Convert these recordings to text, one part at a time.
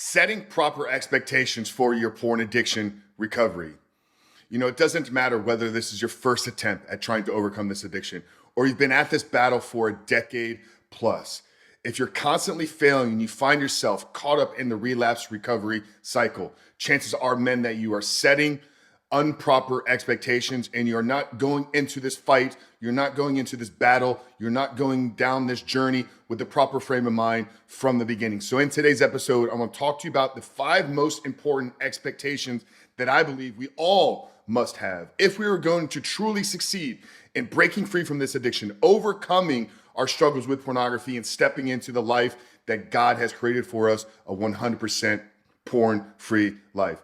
Setting proper expectations for your porn addiction recovery. It doesn't matter whether this is your first attempt at trying to overcome this addiction or you've been at this battle for a decade plus. If you're constantly failing and you find yourself caught up in the relapse recovery cycle, chances are, men, that you are setting improper expectations and you're not going into this fight, you're not going into this battle, you're not going down this journey with the proper frame of mind from the beginning. So in today's episode, I want to talk to you about the 5 most important expectations that I believe we all must have if we are going to truly succeed in breaking free from this addiction, overcoming our struggles with pornography, and stepping into the life that God has created for us, a 100% porn-free life.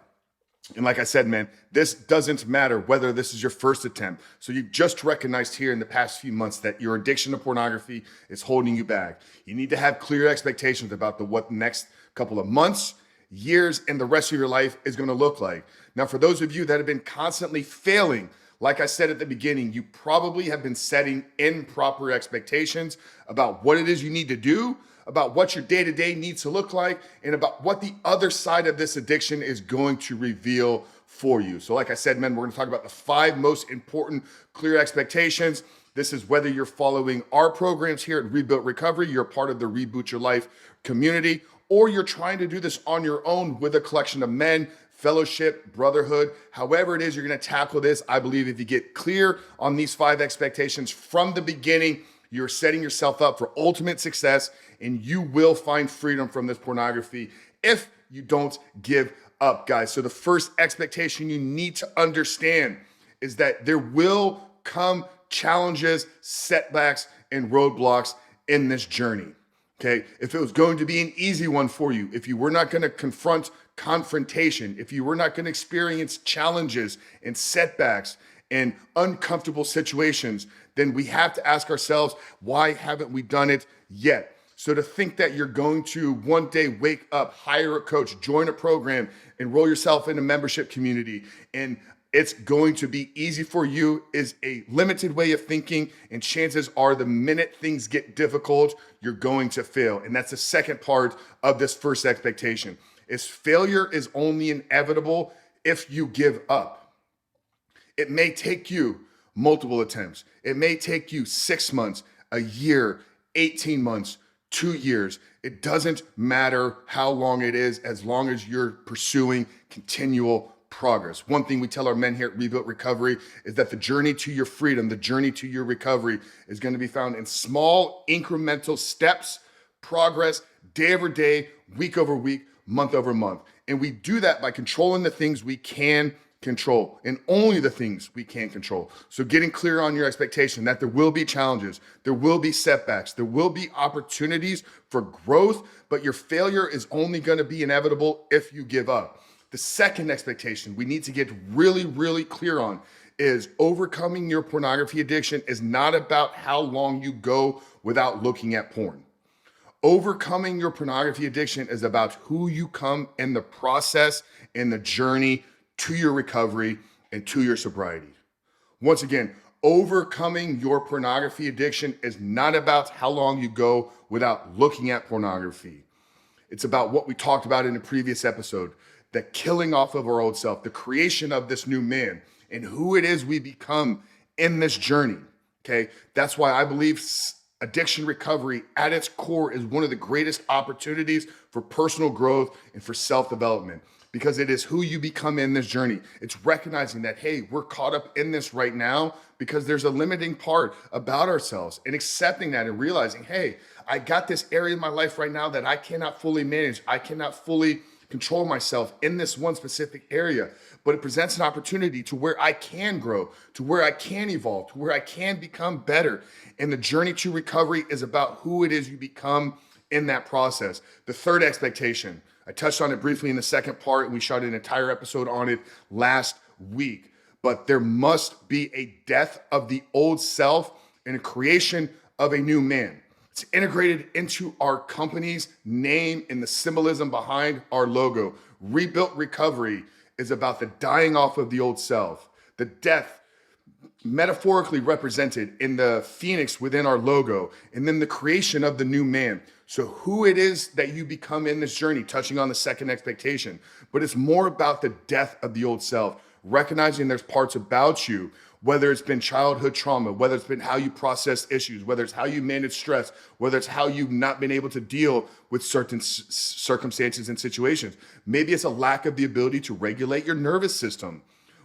And like I said, man, this doesn't matter whether this is your first attempt. So you just recognized here in the past few months that your addiction to pornography is holding you back. You need to have clear expectations about what the next couple of months, years, and the rest of your life is going to look like. Now, for those of you that have been constantly failing, like I said at the beginning, you probably have been setting improper expectations about what it is you need to do, about what your day-to-day needs to look like, and about what the other side of this addiction is going to reveal for you. So like I said, men, we're going to talk about the 5 most important clear expectations. This is whether you're following our programs here at Rebuilt Recovery, you're part of the Reboot Your Life community, or you're trying to do this on your own with a collection of men, fellowship, brotherhood, however it is you're going to tackle this. I believe if you get clear on these 5 expectations from the beginning, you're setting yourself up for ultimate success, and you will find freedom from this pornography if you don't give up, guys. So the first expectation you need to understand is that there will come challenges, setbacks, and roadblocks in this journey. Okay, if it was going to be an easy one for you, if you were not going to confront confrontation, if you were not going to experience challenges and setbacks and uncomfortable situations, then we have to ask ourselves, why haven't we done it yet? So to think that you're going to one day wake up, hire a coach, join a program, enroll yourself in a membership community, and it's going to be easy for you is a limited way of thinking, and chances are the minute things get difficult, you're going to fail. And that's the second part of this first expectation, is failure is only inevitable if you give up. It may take you multiple attempts. It may take you 6 months, a year, 18 months, 2 years. It doesn't matter how long it is, as long as you're pursuing continual progress. One thing we tell our men here at Rebuilt Recovery is that the journey to your freedom, the journey to your recovery is going to be found in small incremental steps, progress, day over day, week over week, month over month. And we do that by controlling the things we can control, and only the things we can control. So getting clear on your expectation that there will be challenges, there will be setbacks, there will be opportunities for growth, but your failure is only going to be inevitable if you give up. The second expectation we need to get really, really clear on is overcoming your pornography addiction is not about how long you go without looking at porn. Overcoming your pornography addiction is about who you come in the process, in the journey to your recovery and to your sobriety. Once again, overcoming your pornography addiction is not about how long you go without looking at pornography. It's about what we talked about in a previous episode, the killing off of our old self, the creation of this new man, and who it is we become in this journey, okay? That's why I believe addiction recovery at its core is one of the greatest opportunities for personal growth and for self-development, because it is who you become in this journey. It's recognizing that, hey, we're caught up in this right now because there's a limiting part about ourselves, and accepting that and realizing, hey, I got this area in my life right now that I cannot fully manage. I cannot fully control myself in this one specific area, but it presents an opportunity to where I can grow, to where I can evolve, to where I can become better. And the journey to recovery is about who it is you become in that process. The third expectation, I touched on it briefly in the second part, and we shot an entire episode on it last week, but there must be a death of the old self and a creation of a new man. It's integrated into our company's name and the symbolism behind our logo. Rebuilt Recovery is about the dying off of the old self, the death metaphorically represented in the phoenix within our logo, and then the creation of the new man. So who it is that you become in this journey, touching on the second expectation, but it's more about the death of the old self, recognizing there's parts about you, whether it's been childhood trauma, whether it's been how you process issues, whether it's how you manage stress, whether it's how you've not been able to deal with certain circumstances and situations. Maybe it's a lack of the ability to regulate your nervous system.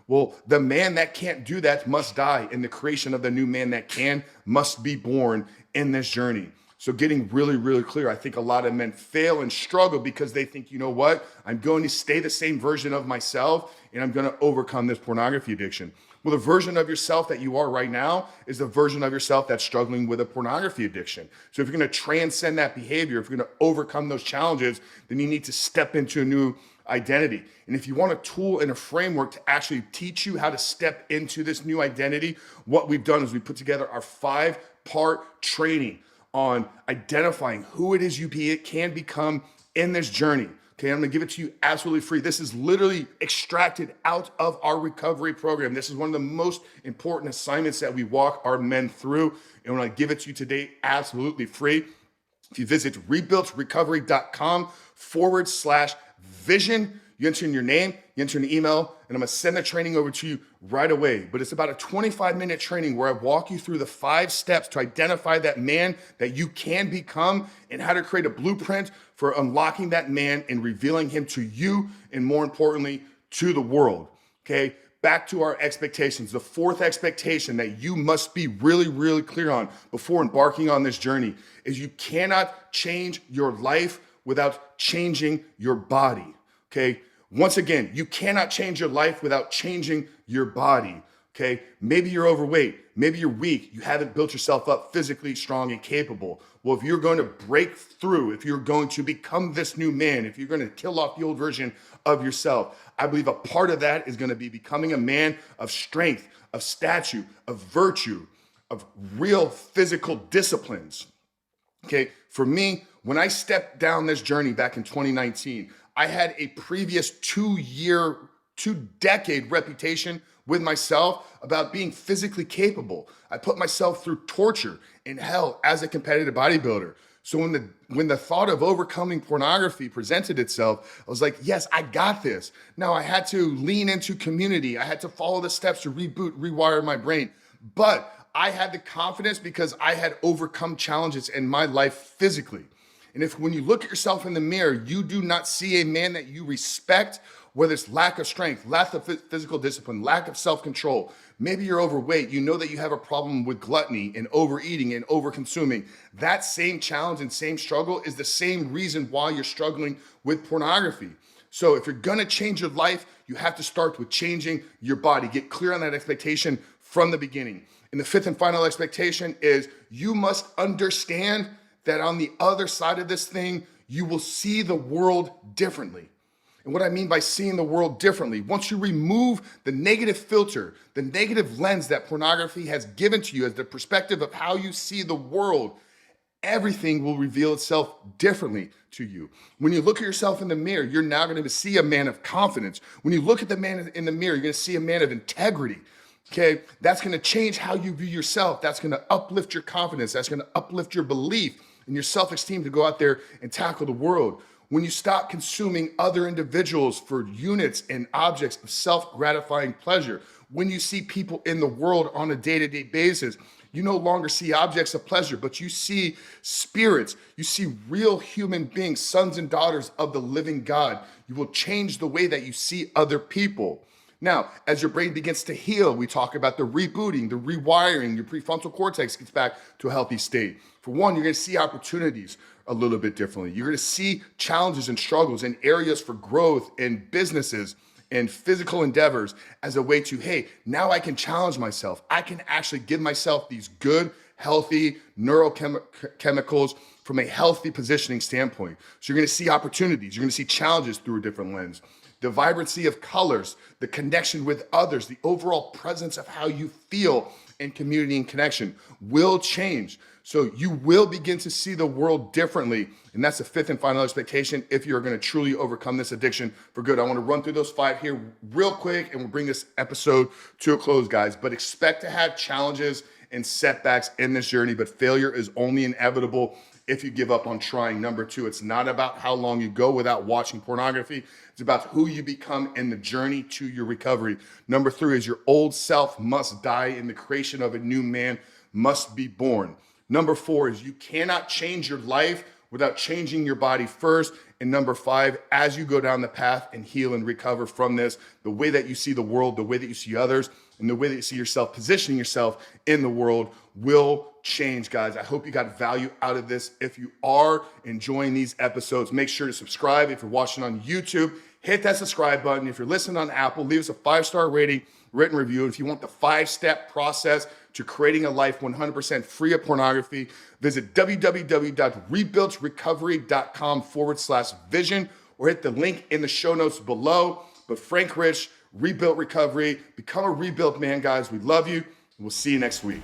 Well, the man that can't do that must die, and the creation of the new man that can must be born in this journey. So getting really, really clear. I think a lot of men fail and struggle because they think, you know what? I'm going to stay the same version of myself and I'm going to overcome this pornography addiction. Well, the version of yourself that you are right now is the version of yourself that's struggling with a pornography addiction. So if you're going to transcend that behavior, if you're going to overcome those challenges, then you need to step into a new identity. And if you want a tool and a framework to actually teach you how to step into this new identity, what we've done is we put together our 5-part training on identifying who it is you can become in this journey. Okay, I'm gonna give it to you absolutely free. This is literally extracted out of our recovery program. This is one of the most important assignments that we walk our men through. And when I give it to you today, absolutely free. If you visit rebuiltrecovery.com/vision, you enter in your name, you enter in an email, and I'm gonna send the training over to you right away. But it's about a 25-minute training where I walk you through the 5 steps to identify that man that you can become and how to create a blueprint for unlocking that man and revealing him to you, and more importantly, to the world. Okay, back to our expectations. The 4th expectation that you must be really, really clear on before embarking on this journey is you cannot change your life without changing your body. Okay, once again, you cannot change your life without changing your body. Okay, maybe you're overweight, maybe you're weak, you haven't built yourself up physically strong and capable. Well, if you're going to break through, if you're going to become this new man, if you're going to kill off the old version of yourself, I believe a part of that is going to be becoming a man of strength, of stature, of virtue, of real physical disciplines. Okay, for me, when I stepped down this journey back in 2019, I had a previous 2-decade reputation with myself about being physically capable. I put myself through torture and hell as a competitive bodybuilder. So when the thought of overcoming pornography presented itself, I was like, yes, I got this. Now I had to lean into community. I had to follow the steps to rewire my brain. But I had the confidence because I had overcome challenges in my life physically. And if when you look at yourself in the mirror, you do not see a man that you respect, whether it's lack of strength, lack of physical discipline, lack of self-control, maybe you're overweight, you know that you have a problem with gluttony and overeating and overconsuming. That same challenge and same struggle is the same reason why you're struggling with pornography. So if you're gonna change your life, you have to start with changing your body. Get clear on that expectation from the beginning. And the 5th and final expectation is you must understand that on the other side of this thing, you will see the world differently. And what I mean by seeing the world differently, once you remove the negative filter, the negative lens that pornography has given to you as the perspective of how you see the world, everything will reveal itself differently to you. When you look at yourself in the mirror, you're now going to see a man of confidence. When you look at the man in the mirror, you're going to see a man of integrity. Okay, that's going to change how you view yourself. That's going to uplift your confidence. That's going to uplift your belief and your self-esteem to go out there and tackle the world. When you stop consuming other individuals for units and objects of self-gratifying pleasure, when you see people in the world on a day-to-day basis, you no longer see objects of pleasure, but you see spirits. You see real human beings, sons and daughters of the living God. You will change the way that you see other people. Now, as your brain begins to heal, we talk about the rebooting, the rewiring, your prefrontal cortex gets back to a healthy state. For one, you're gonna see opportunities a little bit differently. You're gonna see challenges and struggles and areas for growth in businesses and physical endeavors as a way to, hey, now I can challenge myself. I can actually give myself these good, healthy neurochemicals from a healthy positioning standpoint. So you're gonna see opportunities, you're gonna see challenges through a different lens. The vibrancy of colors, the connection with others, the overall presence of how you feel in community and connection will change. So you will begin to see the world differently. And that's the 5th and final expectation if you're going to truly overcome this addiction for good. I want to run through those 5 here real quick and we'll bring this episode to a close, guys. But expect to have challenges and setbacks in this journey, but failure is only inevitable if you give up on trying. Number 2, it's not about how long you go without watching pornography. It's about who you become in the journey to your recovery. Number 3 is your old self must die and the creation of a new man must be born. Number 4 is you cannot change your life without changing your body first. And number 5, as you go down the path and heal and recover from this, the way that you see the world, the way that you see others, and the way that you see yourself, positioning yourself in the world will change, guys. I hope you got value out of this. If you are enjoying these episodes, make sure to subscribe. If you're watching on YouTube, hit that subscribe button. If you're listening on Apple, leave us a 5-star rating, written review. If you want the 5-step process to creating a life 100% free of pornography, visit www.rebuiltrecovery.com/vision or hit the link in the show notes below. But Frank Rich, Rebuilt Recovery, become a rebuilt man, guys. We love you. We'll see you next week.